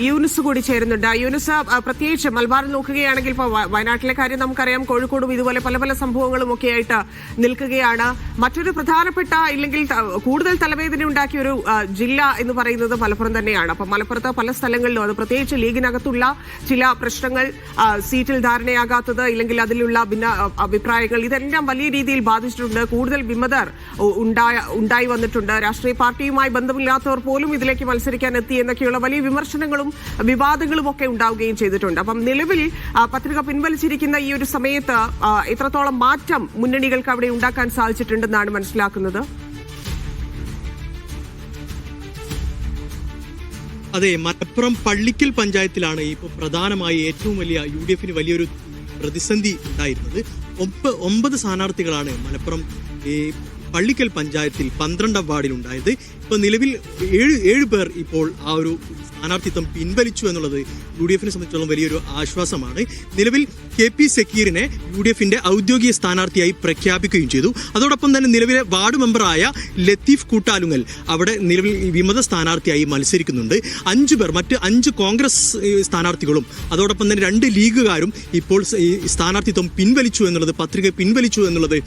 യൂനുസ് കൂടി ചേരുന്നുണ്ട്. യൂനുസ്, പ്രത്യേകിച്ച് മലബാറിൽ നോക്കുകയാണെങ്കിൽ ഇപ്പോൾ വയനാട്ടിലെ കാര്യം നമുക്കറിയാം, കോഴിക്കോടും ഇതുപോലെ പല പല സംഭവങ്ങളും ഒക്കെ ആയിട്ട് നിൽക്കുകയാണ്. മറ്റൊരു പ്രധാനപ്പെട്ട ഇല്ലെങ്കിൽ കൂടുതൽ തലവേദന ഉണ്ടാക്കിയ ഒരു ജില്ല എന്ന് പറയുന്നത് മലപ്പുറം തന്നെയാണ്. അപ്പം മലപ്പുറത്ത് പല സ്ഥലങ്ങളിലും അത് പ്രത്യേകിച്ച് ലീഗിനകത്തുള്ള ചില പ്രശ്നങ്ങൾ, സീറ്റിൽ ധാരണയാകാത്തത് ഇല്ലെങ്കിൽ അതിലുള്ള ഭിന്ന അഭിപ്രായങ്ങൾ, ഇതെല്ലാം വലിയ രീതിയിൽ ബാധിച്ചിട്ടുണ്ട്. കൂടുതൽ വിമതർ ഉണ്ടായി വന്നിട്ടുണ്ട്. രാഷ്ട്രീയ പാർട്ടിയുമായി ബന്ധമില്ലാത്തവർ പോലും ഇതിലേക്ക് മത്സരിക്കാൻ എത്തി എന്നൊക്കെയുള്ള വലിയ വിമർശനങ്ങൾ വിവാദങ്ങളും ഒക്കെ ഉണ്ടാവുകയും ചെയ്തിട്ടുണ്ട്. അപ്പം നിലവിൽ പത്രിക പിൻവലിച്ചിരിക്കുന്ന ഈ ഒരു സമയത്ത് എത്രത്തോളം മാറ്റം മുന്നണികൾക്ക് അവിടെ ഉണ്ടാക്കാൻ സാധിച്ചിട്ടുണ്ടെന്നാണ് മനസ്സിലാക്കുന്നത്? അതെ, മലപ്പുറം പള്ളിക്കൽ പഞ്ചായത്തിലാണ് ഇപ്പോൾ പ്രധാനമായി ഏറ്റവും വലിയ UDF വലിയൊരു പ്രതിസന്ധി ഉണ്ടായിരുന്നത്. 9 സ്ഥാനാർത്ഥികളാണ് മലപ്പുറം പള്ളിക്കൽ പഞ്ചായത്തിൽ 12ാം വാർഡിൽ ഉണ്ടായത്. ഇപ്പോൾ നിലവിൽ 7 പേർ ഇപ്പോൾ ആ ഒരു സ്ഥാനാർത്ഥിത്വം പിൻവലിച്ചു എന്നുള്ളത് UDF സംബന്ധിച്ചിടത്തോളം വലിയൊരു ആശ്വാസമാണ്. നിലവിൽ KP സക്കീറിനെ UDF ഔദ്യോഗിക സ്ഥാനാർത്ഥിയായി പ്രഖ്യാപിക്കുകയും ചെയ്തു. അതോടൊപ്പം തന്നെ നിലവിലെ വാർഡ് മെമ്പറായ ലത്തീഫ് കൂട്ടാലുങ്ങൽ അവിടെ നിലവിൽ വിമത സ്ഥാനാർത്ഥിയായി മത്സരിക്കുന്നുണ്ട്. 5 പേർ, മറ്റ് 5 കോൺഗ്രസ് സ്ഥാനാർത്ഥികളും അതോടൊപ്പം തന്നെ 2 ലീഗുകാരും ഇപ്പോൾ സ്ഥാനാർത്ഥിത്വം പിൻവലിച്ചു എന്നുള്ളത്, പത്രിക പിൻവലിച്ചു എന്നുള്ളത്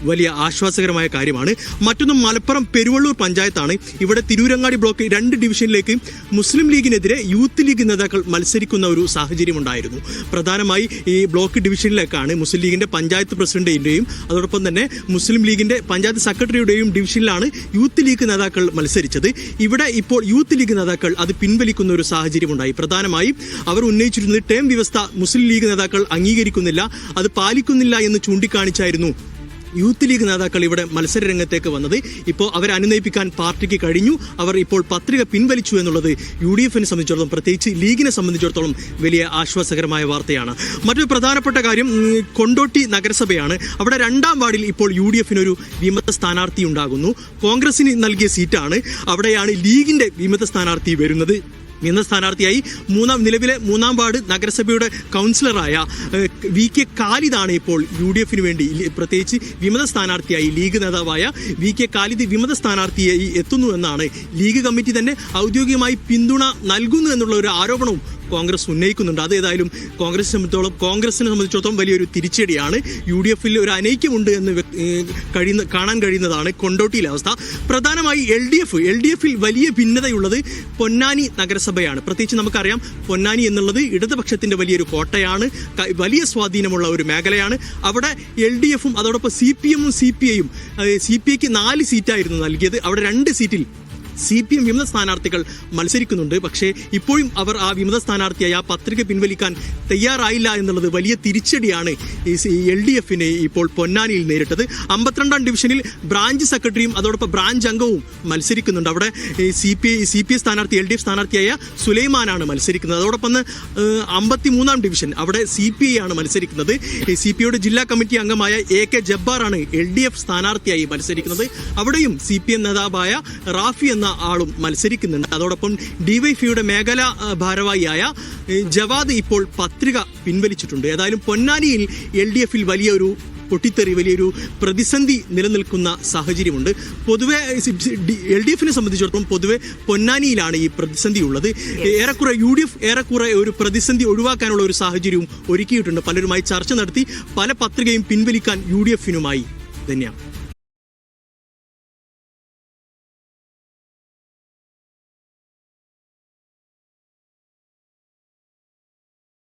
വലിയ ആശ്വാസകരമായ കാര്യമാണ്. മറ്റൊന്ന് മലപ്പുറം പെരുവള്ളൂർ പഞ്ചായത്താണ്. ഇവിടെ തിരൂരങ്ങാടി ബ്ലോക്ക് 2 ഡിവിഷനിലേക്ക് മുസ്ലിം ലീഗിനെതിരെ യൂത്ത് ലീഗ് നേതാക്കൾ മത്സരിക്കുന്ന ഒരു സാഹചര്യം ഉണ്ടായിരുന്നു. പ്രധാനമായി ഈ ബ്ലോക്ക് ഡിവിഷനിലേക്കാണ് മുസ്ലിം ലീഗിന്റെ പഞ്ചായത്ത് പ്രസിഡന്റിന്റെയും അതോടൊപ്പം തന്നെ മുസ്ലിം ലീഗിന്റെ പഞ്ചായത്ത് സെക്രട്ടറിയുടെയും ഡിവിഷനിലാണ് യൂത്ത് ലീഗ് നേതാക്കൾ മത്സരിച്ചത്. ഇവിടെ ഇപ്പോൾ യൂത്ത് ലീഗ് നേതാക്കൾ അത് പിൻവലിക്കുന്ന ഒരു സാഹചര്യം ഉണ്ടായി. പ്രധാനമായും അവർ ഉന്നയിച്ചിരുന്നത് ടേം വ്യവസ്ഥ മുസ്ലിം ലീഗ് നേതാക്കൾ അംഗീകരിക്കുന്നില്ല, അത് പാലിക്കുന്നില്ല എന്ന് ചൂണ്ടിക്കാണിച്ചായിരുന്നു യൂത്ത് ലീഗ് നേതാക്കൾ ഇവിടെ മത്സര രംഗത്തേക്ക് വന്നത്. ഇപ്പോൾ അവരെ അനുനയിപ്പിക്കാൻ പാർട്ടിക്ക് കഴിഞ്ഞു. അവർ ഇപ്പോൾ പത്രിക പിൻവലിച്ചു എന്നുള്ളത് UDF സംബന്ധിച്ചിടത്തോളം, പ്രത്യേകിച്ച് ലീഗിനെ സംബന്ധിച്ചിടത്തോളം വലിയ ആശ്വാസകരമായ വാർത്തയാണ്. മറ്റൊരു പ്രധാനപ്പെട്ട കാര്യം കൊണ്ടോട്ടി നഗരസഭയാണ്. അവിടെ 2ാം വാർഡിൽ ഇപ്പോൾ UDF ഒരു വിമത സ്ഥാനാർത്ഥി ഉണ്ടാകുന്നു. കോൺഗ്രസിന് നൽകിയ സീറ്റാണ്. അവിടെയാണ് ലീഗിന്റെ വിമത സ്ഥാനാർത്ഥി വരുന്നത്. വിമത സ്ഥാനാർത്ഥിയായി നിലവിലെ 3ാം വാർഡ് നഗരസഭയുടെ കൗൺസിലറായ VK ഖാലിദാണ് ഇപ്പോൾ UDF വേണ്ടി, പ്രത്യേകിച്ച് വിമത സ്ഥാനാർത്ഥിയായി ലീഗ് നേതാവായ VK ഖാലിദ് വിമത സ്ഥാനാർത്ഥിയായി എത്തുന്നു എന്നാണ് ലീഗ് കമ്മിറ്റി തന്നെ ഔദ്യോഗികമായി പിന്തുണ നൽകുന്നു എന്നുള്ള ഒരു ആരോപണവും കോൺഗ്രസ് ഉന്നയിക്കുന്നുണ്ട്. അത് ഏതായാലും കോൺഗ്രസിനെ സംബന്ധിച്ചിടത്തോളം വലിയൊരു തിരിച്ചടിയാണ്. UDF ഒരു അനൈക്യമുണ്ട് എന്ന് കാണാൻ കഴിയുന്നതാണ് കൊണ്ടോട്ടിയിലെ അവസ്ഥ. പ്രധാനമായി LDF വലിയ ഭിന്നതയുള്ളത് പൊന്നാനി നഗരസഭയാണ്. പ്രത്യേകിച്ച് നമുക്കറിയാം, പൊന്നാനി എന്നുള്ളത് ഇടതുപക്ഷത്തിന്റെ വലിയൊരു കോട്ടയാണ്, വലിയ സ്വാധീനമുള്ള ഒരു മേഖലയാണ്. അവിടെ LDF അതോടൊപ്പം CPM CPI CPIക്ക് 4 സീറ്റായിരുന്നു നൽകിയത്. അവിടെ 2 സീറ്റിൽ CPM വിമത സ്ഥാനാർത്ഥികൾ മത്സരിക്കുന്നുണ്ട്. പക്ഷേ ഇപ്പോഴും അവർ ആ വിമത സ്ഥാനാർത്ഥിയായ ആ പത്രിക പിൻവലിക്കാൻ തയ്യാറായില്ല എന്നുള്ളത് വലിയ തിരിച്ചടിയാണ് LDF ഇപ്പോൾ പൊന്നാനിയിൽ നേരിട്ടത്. 52ാം ഡിവിഷനിൽ ബ്രാഞ്ച് സെക്രട്ടറിയും അതോടൊപ്പം ബ്രാഞ്ച് അംഗവും മത്സരിക്കുന്നുണ്ട്. അവിടെ CPI സ്ഥാനാർത്ഥി LDF സ്ഥാനാർത്ഥിയായ സുലൈമാനാണ് മത്സരിക്കുന്നത്. അതോടൊപ്പം 53ാം ഡിവിഷൻ അവിടെ CPI ആണ് മത്സരിക്കുന്നത്. CPIയുടെ ജില്ലാ കമ്മിറ്റി അംഗമായ AK ജബ്ബാറാണ് LDF സ്ഥാനാർത്ഥിയായി മത്സരിക്കുന്നത്. അവിടെയും CPM നേതാവായ റാഫി എന്ന ആളും മത്സരിക്കുന്നുണ്ട്. അതോടൊപ്പം DYFയുടെ മേഖലാ ഭാരവാഹിയായ ജവാദ് ഇപ്പോൾ പത്രിക പിൻവലിച്ചിട്ടുണ്ട്. ഏതായാലും പൊന്നാനിയിൽ LDF വലിയൊരു പൊട്ടിത്തെറി, വലിയൊരു പ്രതിസന്ധി നിലനിൽക്കുന്ന സാഹചര്യമുണ്ട്. പൊതുവെ LDF സംബന്ധിച്ചിടത്തോളം പൊതുവെ പൊന്നാനിയിലാണ് ഈ പ്രതിസന്ധി ഉള്ളത്. ഏറെക്കുറെ UDF ഒരു പ്രതിസന്ധി ഒഴിവാക്കാനുള്ള ഒരു സാഹചര്യവും ഒരുക്കിയിട്ടുണ്ട്. പലരുമായി ചർച്ച നടത്തി പല പത്രികയും പിൻവലിക്കാൻ UDF തന്നെയാണ്.